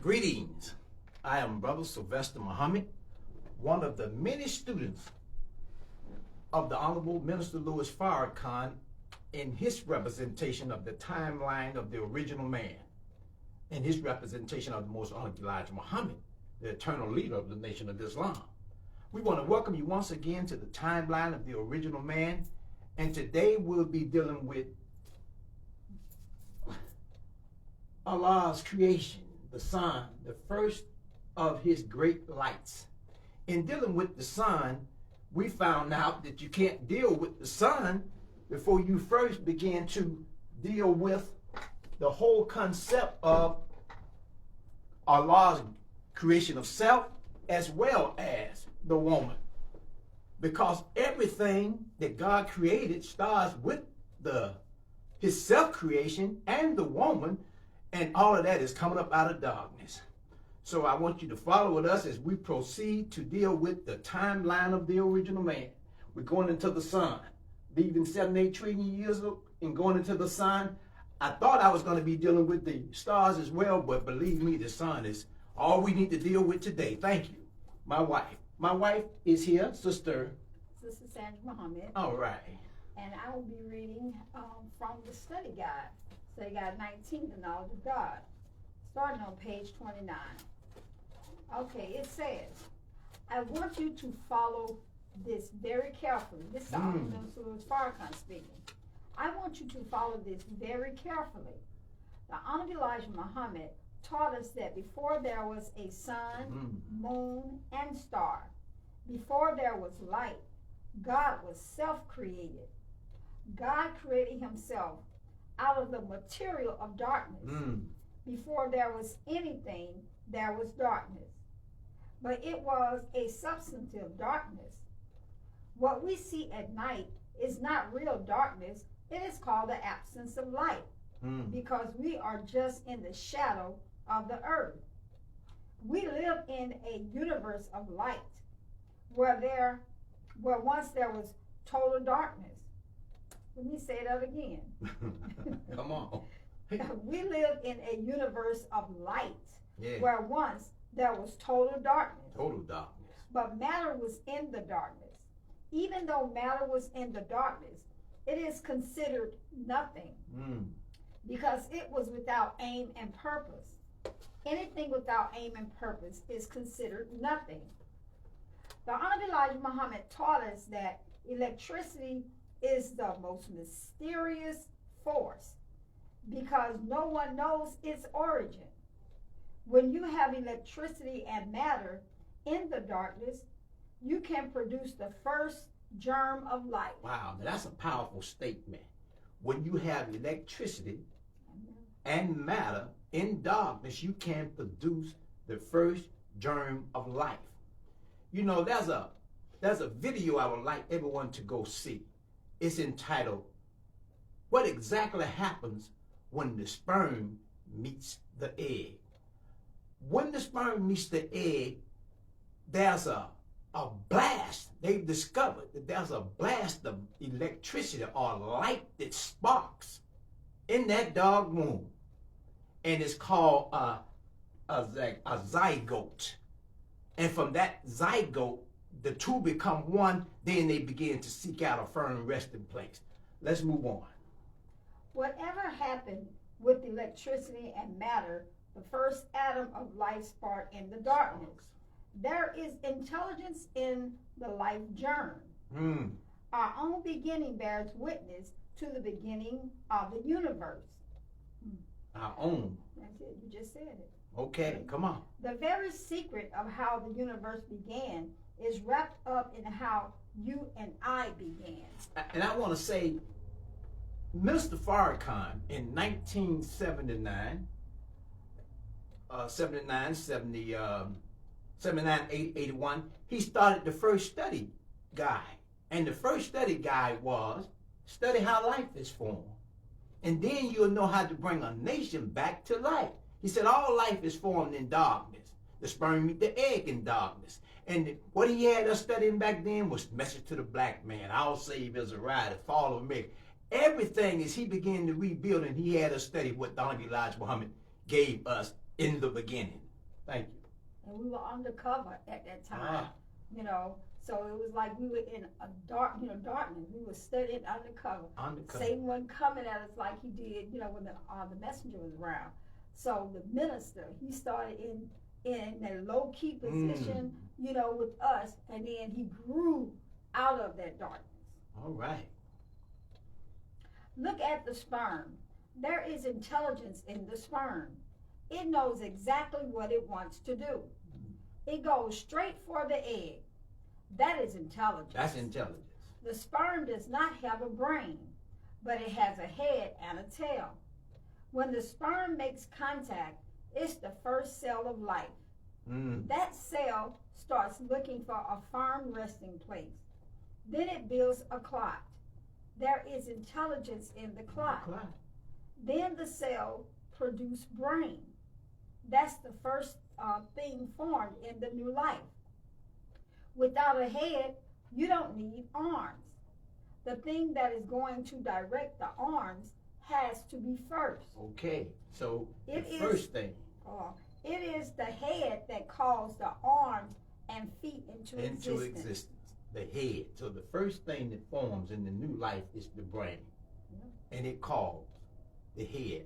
Greetings. I am Brother Sylvester Muhammad, one of the many students of the Honorable Minister Louis Farrakhan in his representation of the timeline of the original man, in his representation of the Most Honored Elijah Muhammad, the eternal leader of the Nation of Islam. We want to welcome you once again to the timeline of the original man, and today we'll be dealing with Allah's creation, the sun, the first of his great lights. In dealing with the sun, we found out that you can't deal with the sun before you first begin to deal with the whole concept of Allah's creation of self as well as the woman. Because everything that God created starts with his self-creation and the woman, and all of that is coming up out of darkness. So I want you to follow with us as we proceed to deal with the timeline of the original man. We're going into the sun, leaving 7-8 trillion years and going into the sun. I thought I was going to be dealing with the stars as well, but believe me, the sun is all we need to deal with today. Thank you. My wife. My wife is here, Sister Sandra Muhammad. All right. And I will be reading from the study guide. Study guide 19, The Knowledge of God, starting on page 29. Okay, it says, I want you to follow this very carefully. This is Minister Louis Farrakhan speaking. I want you to follow this very carefully. The Honorable Elijah Muhammad taught us that before there was a sun, moon, and star, before there was light, God was self-created. God created himself out of the material of darkness. Before there was anything, there was darkness. But it was a substantive darkness. What we see at night is not real darkness. It is called the absence of light, because we are just in the shadow of the earth. We live in a universe of light where once there was total darkness. Let me say that again. Come on. We live in a universe of light, Yeah. where once there was total darkness. Total darkness. But matter was in the darkness. Even though matter was in the darkness, it is considered nothing, because it was without aim and purpose. Anything without aim and purpose is considered nothing. The Honorable Elijah Muhammad taught us that electricity is the most mysterious force, because no one knows its origin. When you have electricity and matter in the darkness, you can produce the first germ of life. Wow, that's a powerful statement. When you have electricity and matter in darkness, you can produce the first germ of life. You know, there's a video I would like everyone to go see. It's entitled, What Exactly Happens When the Sperm Meets the Egg? When the sperm meets the egg, there's a blast. They've discovered that there's a blast of electricity or light that sparks in that dog womb. And it's called a zygote. And from that zygote, the two become one, then they begin to seek out a firm resting place. Let's move on. Whatever happened with electricity and matter, the first atom of life sparked in the darkness. There is intelligence in the life germ. Our own beginning bears witness to the beginning of the universe. Our own. That's it, you just said it. Okay, come on. The very secret of how the universe began is wrapped up in how you and I began. And I want to say, Mr. Farrakhan in 1979, 79, 81, he started the first study guide. And the first study guide was, study how life is formed. And then you'll know how to bring a nation back to life. He said all life is formed in darkness. The sperm meet the egg in darkness. And what he had us studying back then was Message to the Black Man, Our Savior is a Rider, Fall of America. Everything as he began to rebuild, and he had us study what Honorable Elijah Muhammad gave us in the beginning. Thank you. And we were undercover at that time, you know. So it was like we were in a darkness. We were studying undercover. Satan wasn't coming at us like he did, you know, when the messenger was around. So the minister, he started in a low-key position, you know, with us, and then he grew out of that darkness. All right. Look at the sperm. There is intelligence in the sperm. It knows exactly what it wants to do. It goes straight for the egg. That is intelligence. That's intelligence. The sperm does not have a brain, but it has a head and a tail. When the sperm makes contact, it's the first cell of life. That cell starts looking for a firm resting place. Then it builds a clot. There is intelligence in the clot. Then the cell produces brain. That's the first thing formed in the new life. Without a head, you don't need arms. The thing that is going to direct the arms has to be first. Okay, so first thing. It is the head that calls the arms and feet into existence. The head. So the first thing that forms in the new life is the brain. And it calls the head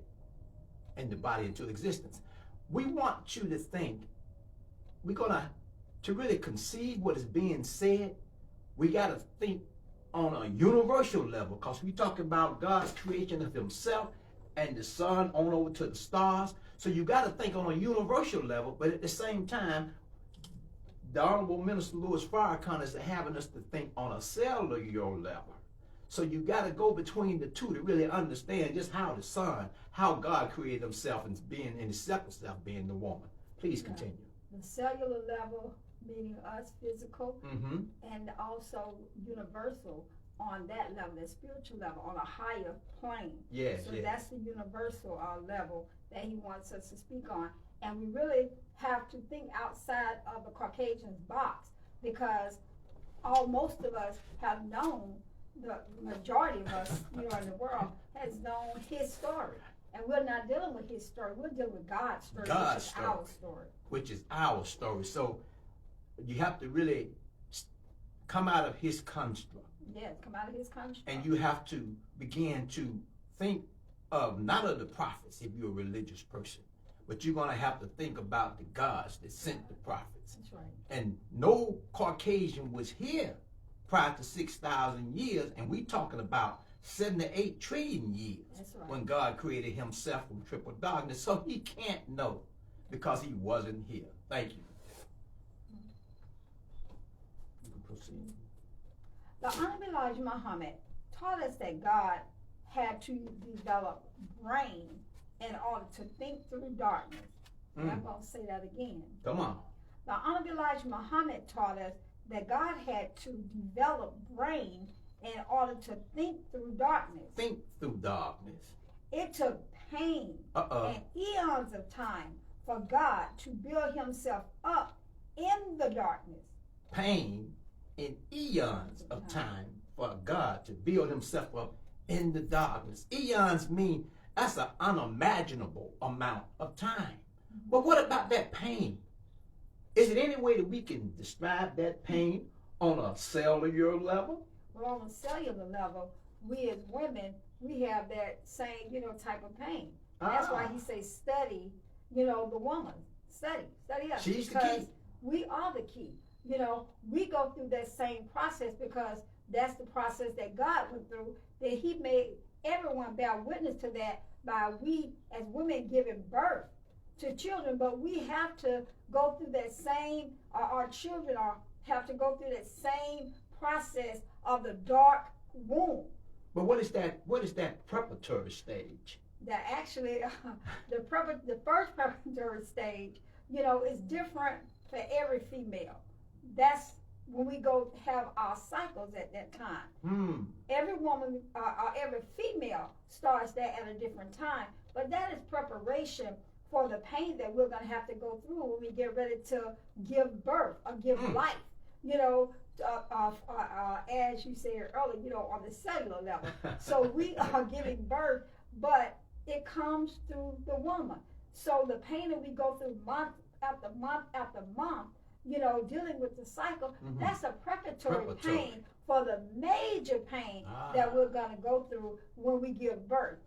and the body into existence. We want you to think, to really conceive what is being said, we got to think on a universal level, because we talk about God's creation of himself and the sun on over to the stars. So you got to think on a universal level, but at the same time, the Honorable Minister Louis Farrakhan is having us to think on a cellular level. So you got to go between the two to really understand just how the sun, how God created himself and being in his separate self, being the woman. Please continue. The cellular level, meaning us, physical, and also universal on that level, the spiritual level, on a higher plane. Yes, so that's the universal level that he wants us to speak on. And we really have to think outside of the Caucasian's box, because most of us have known, the majority of us, you know, in the world has known his story. And we're not dealing with his story. We're dealing with God's story, our story. Which is our story. So you have to really come out of his construct. Yes, come out of his construct. And you have to begin to think of not of the prophets if you're a religious person, but you're going to have to think about the gods that sent the prophets. That's right. And no Caucasian was here prior to 6,000 years, and we talking about 7 to 8 trillion years. That's right. When God created himself from triple darkness. So he can't know because he wasn't here. Thank you. You can proceed. The Honorable Elijah Muhammad taught us that God had to develop brain in order to think through darkness. And I'm going to say that again. Come on. The Honorable Elijah Muhammad taught us that God had to develop brain in order to think through darkness. Think through darkness. It took pain and eons of time for God to build himself up in the darkness. Pain and eons of time for God to build himself up in the darkness. Eons mean that's an unimaginable amount of time. But what about that pain? Is it any way that we can describe that pain on a cellular level? Well, on a cellular level, we as women, we have that same, type of pain. That's why he says study, the woman. Study us. She's the key. We are the key. We go through that same process because that's the process that God went through, that he made everyone bear witness to that by we as women giving birth to children. But we have to go through that same, our children have to go through that same process of the dark womb. But what is that preparatory stage? That actually, the first preparatory stage, is different for every female. That's when we go have our cycles at that time. Every woman, every female starts that at a different time. But that is preparation for the pain that we're going to have to go through when we get ready to give birth or give life. As you said earlier, on the cellular level. So we are giving birth, but it comes through the woman. So the pain that we go through month after month after month, you know, dealing with the cycle, that's a preparatory pain for the major pain that we're going to go through when we give birth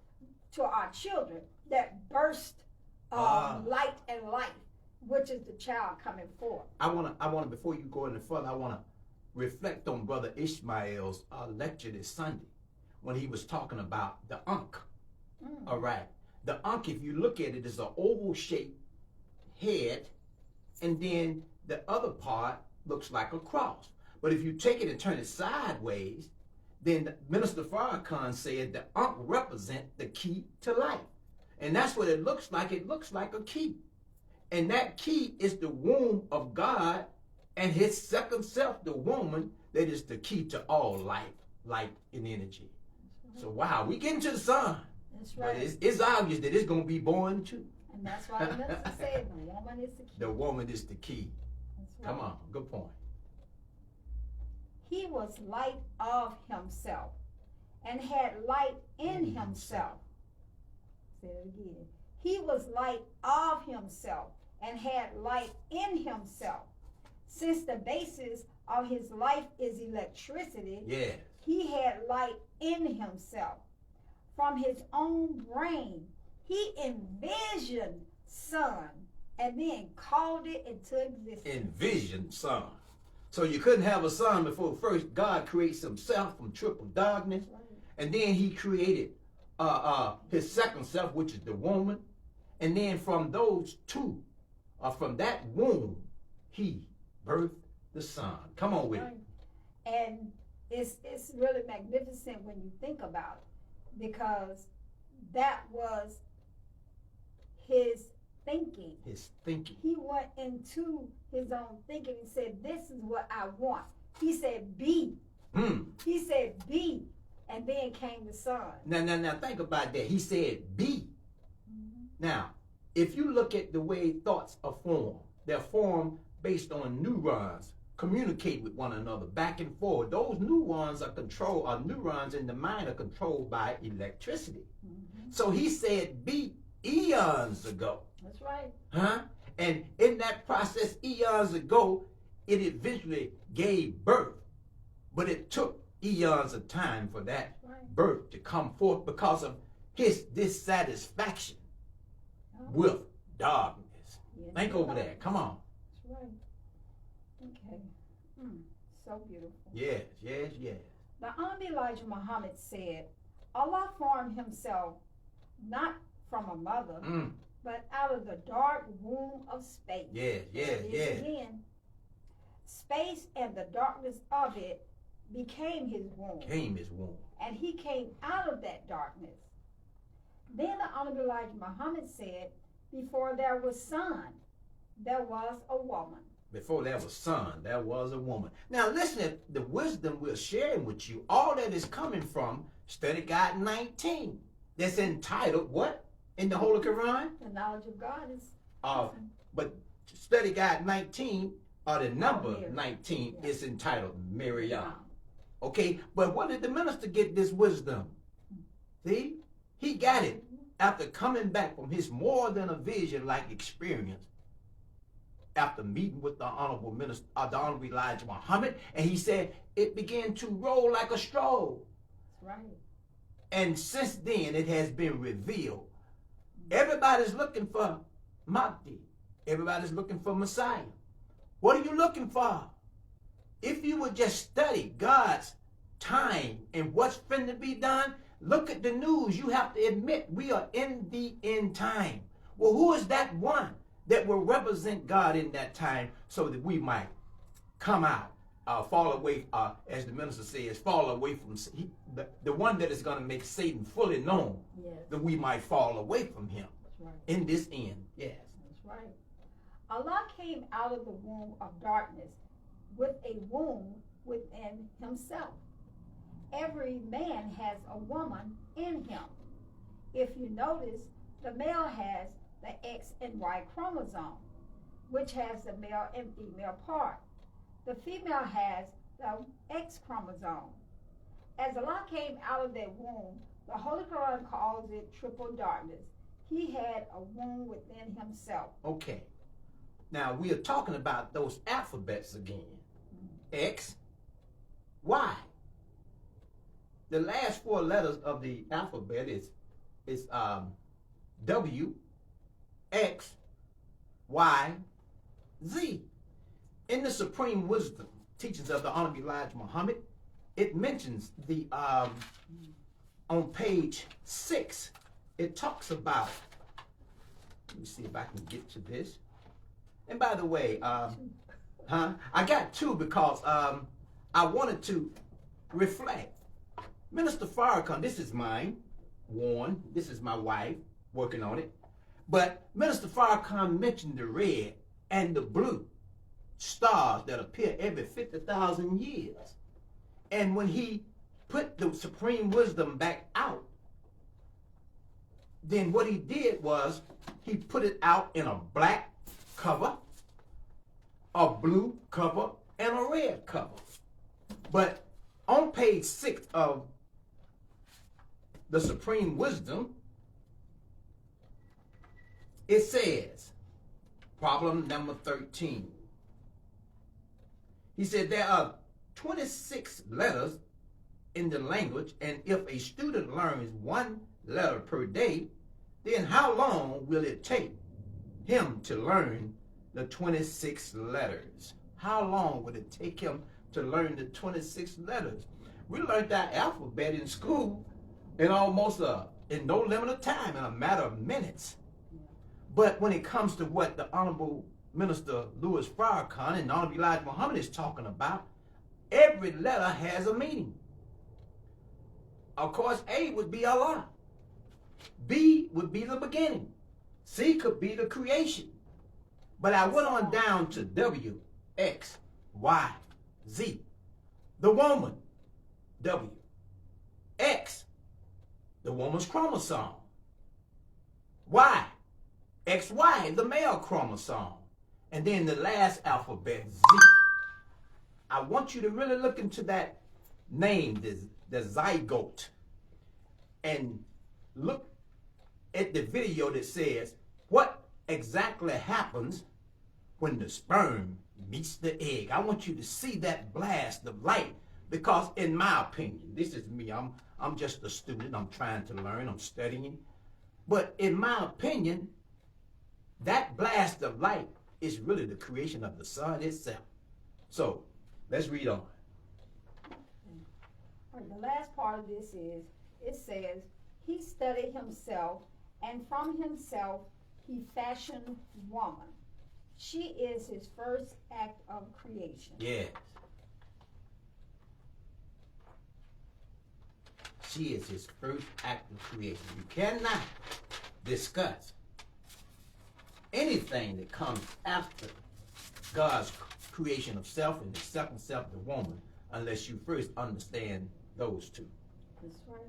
to our children that burst light and life, which is the child coming forth. I wanna before you go any further, I wanna reflect on Brother Ishmael's lecture this Sunday when he was talking about the Ankh. All right, the Ankh, if you look at it, is an oval-shaped head, and then the other part looks like a cross. But if you take it and turn it sideways, then Minister Farrakhan said the Ankh represent the key to life. And that's what it looks like. It looks like a key. And that key is the womb of God and his second self, the woman, that is the key to all life, light, and energy. So, wow, we getting to the sun. That's right. But it's obvious that it's going to be born too. And that's why the minister said the woman is the key. The woman is the key. That's right. Come on, good point. He was light of himself and had light in himself. Say it again. He was light of himself and had light in himself. Since the basis of his life is electricity, he had light in himself. From his own brain, he envisioned sun and then called it into existence. Envisioned sun. So you couldn't have a sun before first God creates himself from triple darkness, and then he created his second self, which is the woman, and then from those two, from that womb, he birthed the sun. Come on with it. And it's really magnificent when you think about it, because that was his thinking. His thinking. He went into his own thinking and said, this is what I want. He said, be. He said, be. And then came the sun. Now, think about that. He said, be. Now, if you look at the way thoughts are formed, they're formed based on neurons, communicate with one another back and forth. Those neurons are neurons in the mind are controlled by electricity. So he said, be eons ago. That's right. Huh? And in that process, eons ago, it eventually gave birth. But it took eons of time for that birth to come forth because of his dissatisfaction with darkness. Think over that. Come on. That's right. Okay. So beautiful. Yes. The Honorable Elijah Muhammad said, Allah formed himself not from a mother, but out of the dark womb of space. Yes. Again, space and the darkness of it became his womb. And he came out of that darkness. Then the Honorable Elijah Muhammad said, before there was sun, there was a woman. Before there was sun, there was a woman. Now listen to the wisdom we're sharing with you. All that is coming from Study Guide 19. That's entitled what in the Holy Quran? The knowledge of God is but Study Guide 19, or the number 19, is entitled Miriam. Okay, but where did the minister get this wisdom? See? He got it after coming back from his more than a vision-like experience, after meeting with the Honorable Minister, the Honorable Elijah Muhammad, and he said it began to roll like a straw. That's right. And since then, it has been revealed. Everybody's looking for Mahdi. Everybody's looking for Messiah. What are you looking for? If you would just study God's time and what's finna be done, look at the news. You have to admit we are in the end time. Well, who is that one that will represent God in that time so that we might come out, fall away, as the minister says, fall away from the one that is going to make Satan fully known, that we might fall away from him in this end. Yes. That's right. Allah came out of the womb of darkness with a womb within himself. Every man has a woman in him. If you notice, the male has the X and Y chromosome, which has the male and female part. The female has the X chromosome. As Allah came out of that womb, the Holy Quran calls it triple darkness. He had a womb within himself. Okay. Now we are talking about those alphabets again. X, Y. The last four letters of the alphabet is W, X, Y, Z. In the Supreme Wisdom Teachings of the Honorable Elijah Muhammad, it mentions the on page 6. It talks about. Let me see if I can get to this. And by the way, I got two because I wanted to reflect. Minister Farrakhan, this is mine. Warren, this is my wife working on it. But Minister Farrakhan mentioned the red and the blue stars that appear every 50,000 years. And when he put the Supreme Wisdom back out, then what he did was he put it out in a black cover, a blue cover, and a red cover. But on page 6 of the Supreme Wisdom, it says, problem number 13. He said there are 26 letters in the language, and if a student learns one letter per day, then how long will it take him to learn the 26 letters? How long would it take him to learn the 26 letters? We learned that alphabet in school in almost in no limit of time, in a matter of minutes. But when it comes to what the Honorable Minister Louis Farrakhan and Honorable Elijah Muhammad is talking about, every letter has a meaning. Of course, A would be Allah. B would be the beginning. C could be the creation. But I went on down to W, X, Y, Z. The woman, W. X, the woman's chromosome. Y, XY, the male chromosome. And then the last alphabet, Z. I want you to really look into that name, the zygote, and look at the video that says what exactly happens when the sperm meets the egg. I want you to see that blast of light, because in my opinion, this is me, I'm just a student, I'm trying to learn, I'm studying, but in my opinion, that blast of light is really the creation of the sun itself. So let's read on. The last part of this is, it says, he studied himself, and from himself he fashioned woman. She is his first act of creation. Yes. She is his first act of creation. You cannot discuss anything that comes after God's creation of self and the second self, the woman, unless you first understand those two. That's right.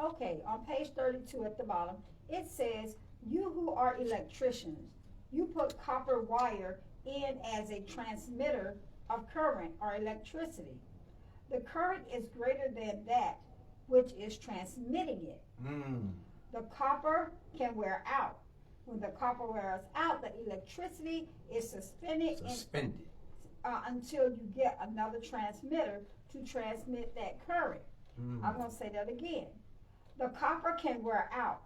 Okay, on page 32 at the bottom, it says, you who are electricians, you put copper wire in as a transmitter of current or electricity. The current is greater than that which is transmitting it. The copper can wear out. When the copper wears out, the electricity is suspended. Until you get another transmitter to transmit that current. I'm going to say that again. The copper can wear out.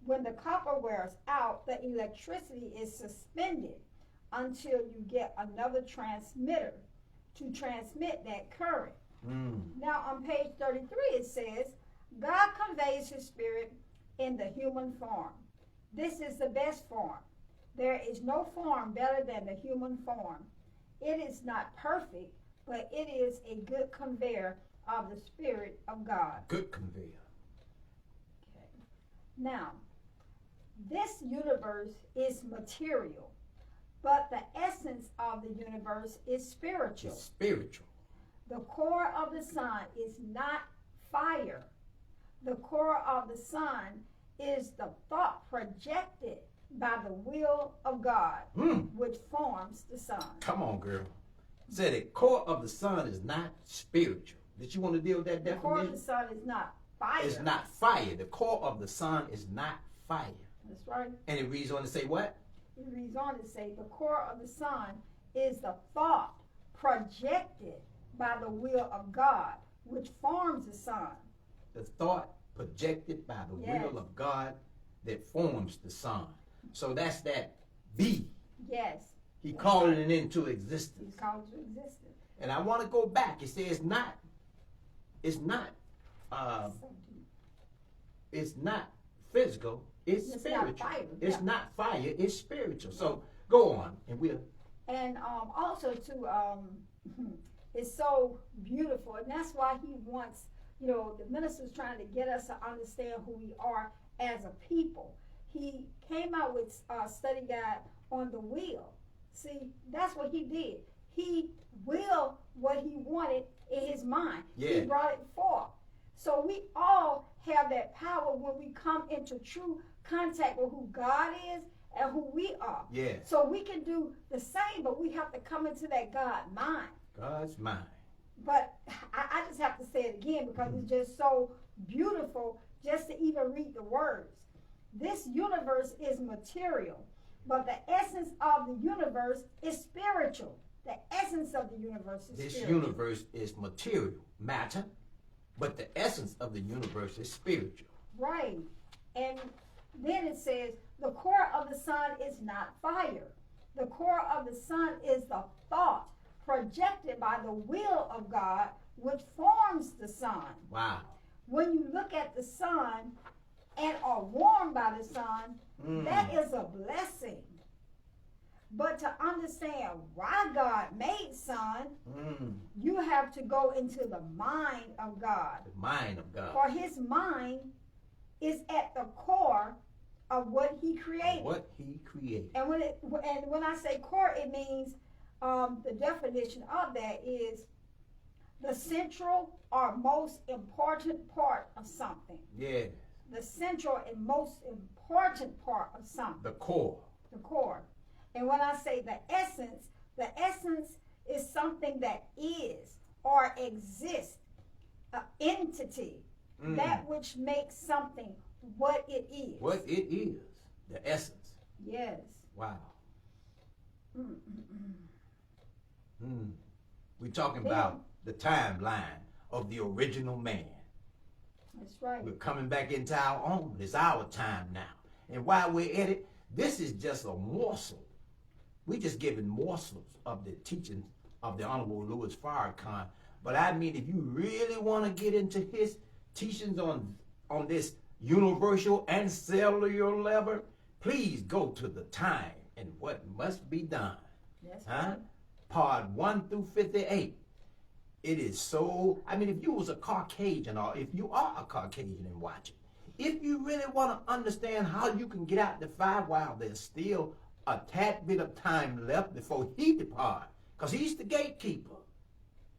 When the copper wears out, the electricity is suspended until you get another transmitter to transmit that current. Now on page 33 it says, God conveys his spirit in the human form. This is the best form. There is no form better than the human form. It is not perfect, but it is a good conveyor of the Spirit of God. Good conveyor. Okay. Now, this universe is material, but the essence of the universe is spiritual. It's spiritual. The core of the sun is not fire. The core of the sun is the thought projected by the will of God, which forms the sun. Come on, girl. Said the core of the sun is not spiritual. Did you want to deal with that definition? The core of the sun is not fire. It's not fire. The core of the sun is not fire. That's right. And it reads on to say what? it reads on to say, the core of the sun is the thought projected by the will of God, which forms the sun. The thought projected by the Yes. will of God that forms the sun. So that's that be. Yes. He called it into existence. He's called to existence. And I want to go back. It says it's not physical, it's spiritual. Not fire. It's Yeah. not fire, it's spiritual. So go on and we'll And also too, it's so beautiful, and that's why he wants, the minister's trying to get us to understand who we are as a people. He came out with a study guide on the will. See, that's what he did. He willed what he wanted in his mind. Yeah. He brought it forth. So we all have that power when we come into true contact with who God is and who we are. Yeah. So we can do the same, but we have to come into that God mind. God's mind. But I just have to say it again because it's just so beautiful just to even read the words. This universe is material, but the essence of the universe is spiritual. The essence of the universe is This spiritual. universe is material, matter, but the essence of the universe is spiritual. Right. And then it says, the core of the sun is not fire. The core of the sun is the thought projected by the will of God, which forms the sun. Wow. When you look at the sun and are warmed by the sun, that is a blessing. But to understand why God made sun, you have to go into the mind of God. The mind of God. For his mind is at the core of what he created. What he created. And when I say core, it means the definition of that is the central or most important part of something. Yeah. The central and most important part of something. The core. The core. And when I say the essence is something that is or exists, an entity, that which makes something what it is. What it is. The essence. Yes. Wow. We're talking about the timeline of the original man. That's right. We're coming back into our own. It's our time now. And while we're at it, this is just a morsel. We're just giving morsels of the teaching of the Honorable Louis Farrakhan. But I mean, if you really want to get into his teachings on this universal and cellular level, please go to the time and what must be done. That's Huh? right. Part 1 through 58. It is so, I mean, if you was a Caucasian or if you are a Caucasian and watching, if you really want to understand how you can get out the fire while there's still a tad bit of time left before he depart, because he's the gatekeeper,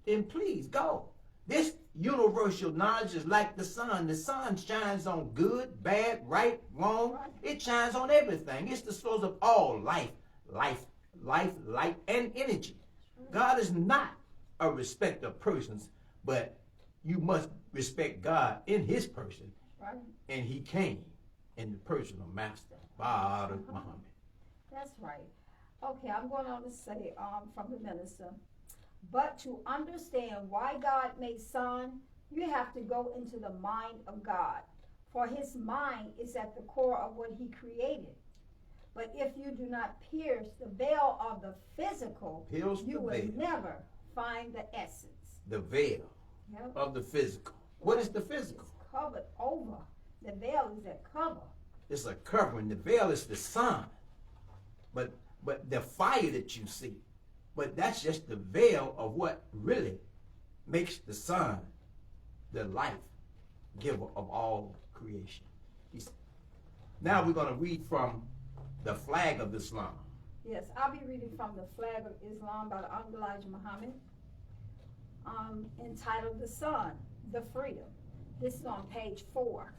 then please go. This universal knowledge is like the sun. The sun shines on good, bad, right, wrong. It shines on everything. It's the source of all life, light, and energy. God is not a respecter of persons, but you must respect God in his person. Right. And he came in the person of Master Muhammad. That's right. Okay, I'm going on to say from the minister. But to understand why God made sun, you have to go into the mind of God. For his mind is at the core of what he created. But if you do not pierce the veil of the physical, you will never find the essence. The veil of the physical. What is the physical? It's covered over. The veil is that cover. It's a covering. The veil is the sun. But the fire that you see, but that's just the veil of what really makes the sun the life giver of all creation. Now we're going to read from the flag of Islam. Yes, I'll be reading from the flag of Islam by the Honorable Elijah Muhammad, entitled The Sun, the Freedom. This is on page 4.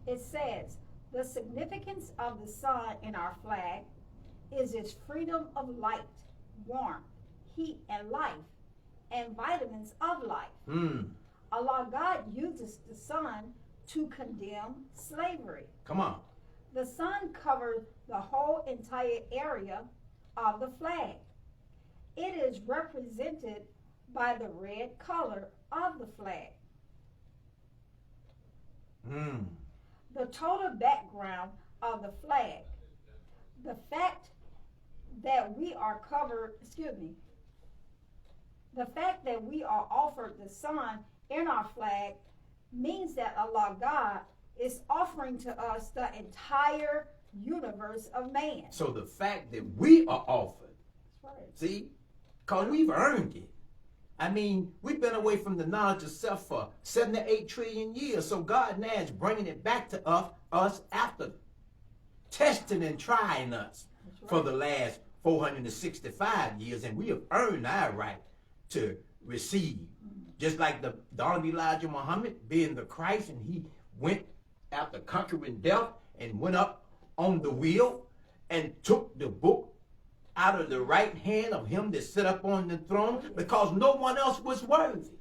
It says, the significance of the sun in our flag is its freedom of light, warmth, heat, and life, and vitamins of life. Allah God uses the sun to condemn slavery. Come on. The sun covers the whole entire area of the flag. It is represented by the red color of the flag. The total background of the flag, the fact that we are offered the sun in our flag means that Allah God is offering to us the entire universe of man. So the fact that we are offered, That's right. see, because we've earned it. I mean, we've been away from the knowledge of self for 7 to 8 trillion years. So God now is bringing it back to us after testing and trying us for the last 465 years. And we have earned our right to receive. Just like the Honorable Elijah Muhammad being the Christ, and he went after conquering death and went up on the wheel and took the book out of the right hand of him that sit up on the throne because no one else was worthy.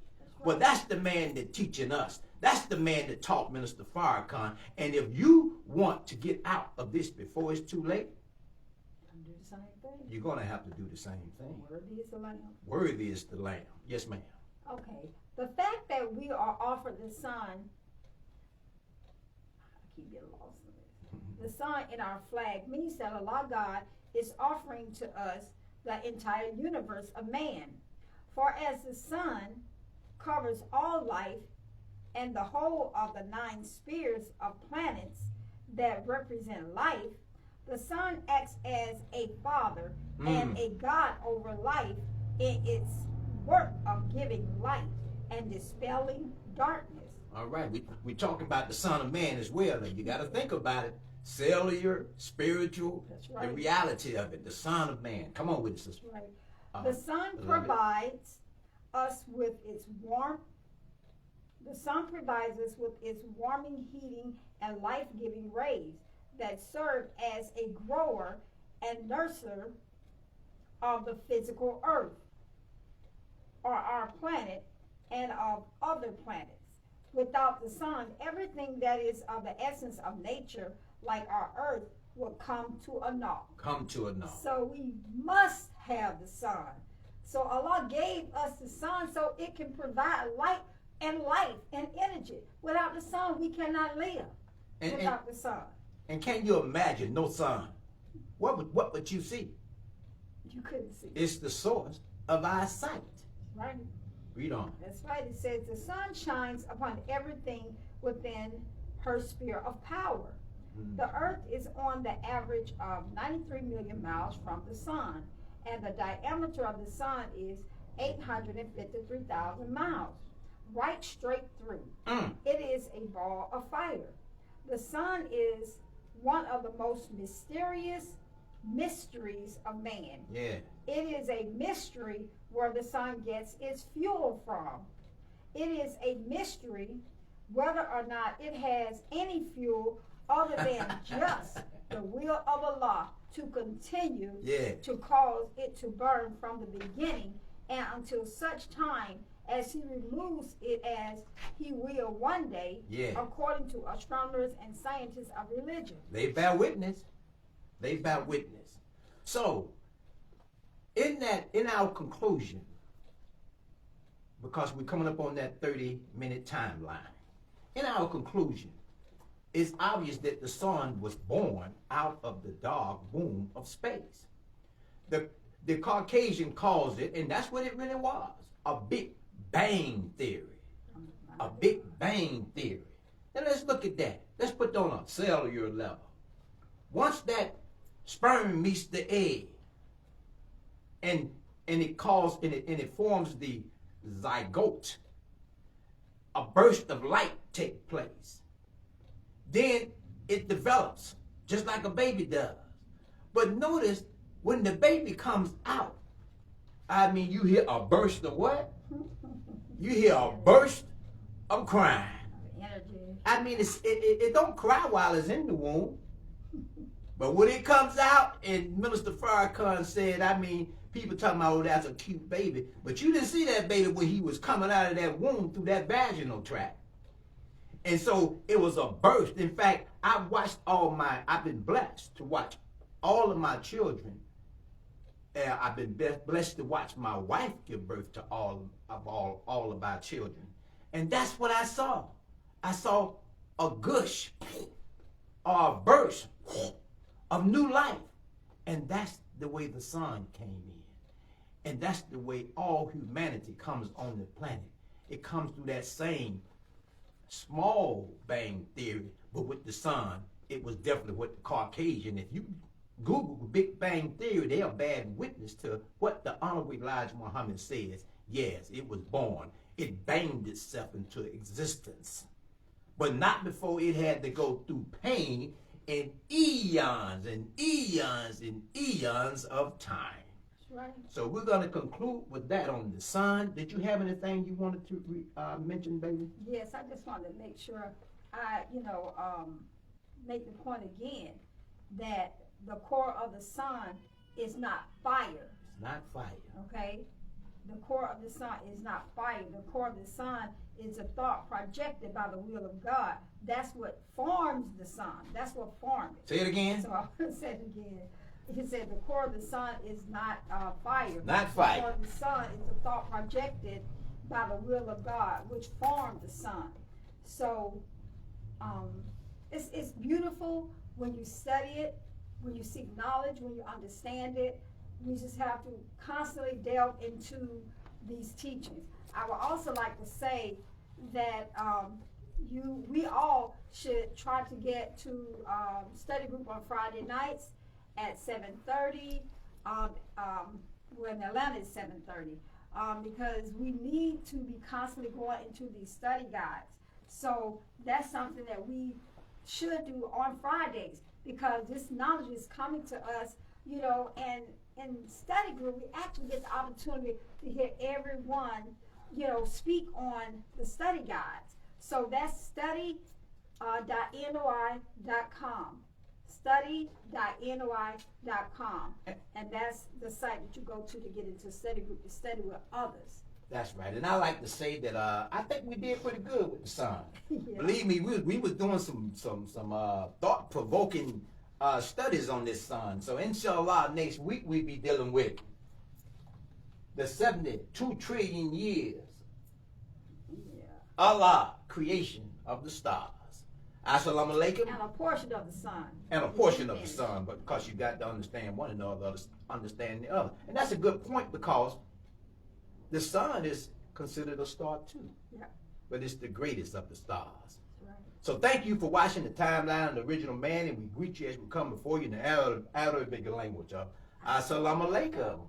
Well, that's the man that teaching us. That's the man that taught Minister Farrakhan. And if you want to get out of this before it's too late, Do the same thing. you're going to have to do the same thing. Worthy is the Lamb. Worthy is the Lamb. Yes, ma'am. Okay. The fact that we are offered the sun, I keep getting lost in this. The sun in our flag means that Allah God is offering to us the entire universe of man. For as the sun covers all life and the whole of the 9 spheres of planets that represent life, the sun acts as a father and a God over life in its work of giving light and dispelling darkness. All right. We're talking about the Son of Man as well. And you got to think about it. Cellular, spiritual, That's right. the reality of it. The Son of Man. Come on with us, sister. Right. The sun provides us with its warmth. The sun provides us with its warming, heating, and life-giving rays that serve as a grower and nurser of the physical earth, or our planet, and of other planets. Without the sun, everything that is of the essence of nature, like our earth, will come to a naught. Come to a naught. So we must have the sun. So Allah gave us the sun so it can provide light and life and energy. Without the sun, we cannot live. Without the sun. And can you imagine no sun? What would you see? You couldn't see. It's the source of our sight. Right. Read on. That's right. It says the sun shines upon everything within her sphere of power. The earth is on the average of 93 million miles from the sun, and the diameter of the sun is 853,000 miles, right straight through. It is a ball of fire. The sun is one of the most mysterious mysteries of man. Yeah. It is a mystery where the sun gets its fuel from. It is a mystery whether or not it has any fuel other than just the will of Allah to continue to cause it to burn from the beginning and until such time as he removes it as he will one day, according to astronomers and scientists of religion. They bear witness. They bear witness. So, in our conclusion, because we're coming up on that 30-minute timeline, in our conclusion, it's obvious that the sun was born out of the dark womb of space. The Caucasian calls it, and that's what it really was, a Big Bang theory. A Big Bang theory. Now let's look at that. Let's put on a cellular level. Once that sperm meets the egg, and it forms the zygote, a burst of light takes place. Then it develops just like a baby does. But notice when the baby comes out, I mean, you hear a burst of what? You hear a burst of crying. Energy. I mean, it don't cry while it's in the womb. But when it comes out, and Minister Farrakhan said, I mean, people talking about, oh, that's a cute baby. But you didn't see that baby when he was coming out of that womb through that vaginal tract. And so it was a burst. In fact, I've been blessed to watch all of my children. I've been blessed to watch my wife give birth to all of our children. And that's what I saw. I saw a gush or a burst of new life. And that's the way the sun came in. And that's the way all humanity comes on the planet. It comes through that same small bang theory, but with the sun, it was definitely with the Caucasian. If you Google Big Bang Theory, they are bad witness to what the Honorable Elijah Muhammad says. Yes, it was born. It banged itself into existence. But not before it had to go through pain in eons and eons and eons of time. Right. So we're going to conclude with that on the sun. Did you have anything you wanted to mention, baby? Yes, I just wanted to make sure I, make the point again that the core of the sun is not fire. It's not fire. Okay? The core of the sun is not fire. The core of the sun is a thought projected by the will of God. That's what forms the sun. That's what formed it. Say it again. So I'll say it again. He said the core of the sun is not fire. Not fire. The core of the sun is a thought projected by the will of God, which formed the sun. So it's beautiful when you study it, when you seek knowledge, when you understand it. We just have to constantly delve into these teachings. I would also like to say that we all should try to get to study group on Friday nights at 7:30. In Atlanta it's 7:30 because we need to be constantly going into these study guides. So that's something that we should do on Fridays because this knowledge is coming to us, and in study group we actually get the opportunity to hear everyone, speak on the study guides. So that's study.noi.com. Study.noi.com. And that's the site that you go to get into study group to study with others. That's right. And I like to say that I think we did pretty good with the sun. Yeah. Believe me, we was doing some thought-provoking studies on this sun. So inshallah, next week we'll be dealing with the 72 trillion years. Yeah. Allah, creation of the stars. Assalamu alaikum. And a portion of the sun. And a portion of the sun, but because you got to understand one another, understand the other. And that's a good point because the sun is considered a star too. Yeah. But it's the greatest of the stars. Right. So thank you for watching the timeline of the original man, and we greet you as we come before you in the Arabic language. Assalamu alaikum.